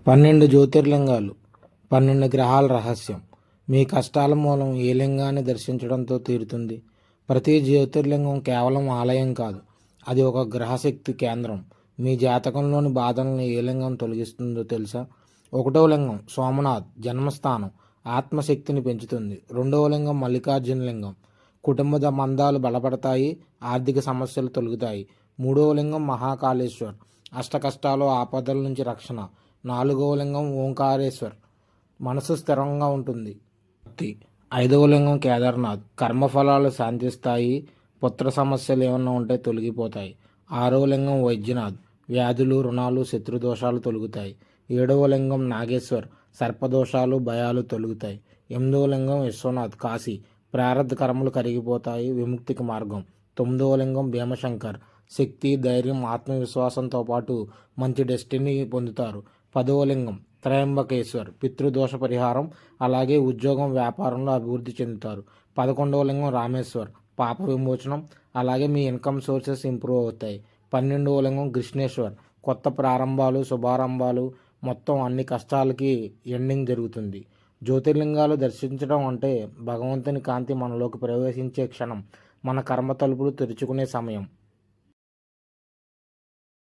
12 జ్యోతిర్లింగాలు, 12 గ్రహాల రహస్యం. మీ కష్టాల మూలం ఏ లింగాన్ని దర్శించడంతో తీరుతుంది? ప్రతి జ్యోతిర్లింగం కేవలం ఆలయం కాదు, అది ఒక గ్రహశక్తి కేంద్రం. మీ జాతకంలోని బాధలను ఏ లింగం తొలగిస్తుందో తెలుసా? 1వ లింగం సోమనాథ్, జన్మస్థానం, ఆత్మశక్తిని పెంచుతుంది. 2వ లింగం మల్లికార్జున లింగం, కుటుంబ బంధాలు బలపడతాయి, ఆర్థిక సమస్యలు తొలగుతాయి. 3వ లింగం మహాకాళేశ్వర్, అష్టకష్టాలు ఆపదల నుంచి రక్షణ. 4వ లింగం ఓంకారేశ్వర్, మనసు స్థిరంగా ఉంటుంది. 5వ లింగం కేదార్నాథ్, కర్మఫలాలు శాంతిస్తాయి, పుత్ర సమస్యలు ఏమన్నా ఉంటే తొలగిపోతాయి. 6వ లింగం వైద్యనాథ్, వ్యాధులు, రుణాలు, శత్రుదోషాలు తొలగుతాయి. 7వ లింగం నాగేశ్వర్, సర్పదోషాలు, భయాలు తొలగుతాయి. 8వ లింగం విశ్వనాథ్, కాశీ, ప్రారంధ కర్మలు కరిగిపోతాయి, విముక్తికి మార్గం. 9వ లింగం భీమశంకర్, శక్తి, ధైర్యం, ఆత్మవిశ్వాసంతో పాటు మంచి డెస్టినీ పొందుతారు. 10వ లింగం త్రయంబకేశ్వర్, పితృదోష పరిహారం, అలాగే ఉద్యోగం, వ్యాపారంలో అభివృద్ధి చెందుతారు. 11వ లింగం రామేశ్వర్, పాప విమోచనం, అలాగే మీ ఇన్కమ్ సోర్సెస్ ఇంప్రూవ్ అవుతాయి. 12వ లింగం కృష్ణేశ్వర్, కొత్త ప్రారంభాలు, శుభారంభాలు, మొత్తం అన్ని కష్టాలకి ఎండింగ్ జరుగుతుంది. జ్యోతిర్లింగాలు దర్శించడం అంటే భగవంతుని కాంతి మనలోకి ప్రవేశించే క్షణం, మన కర్మ తలుపులు తెరుచుకునే సమయం.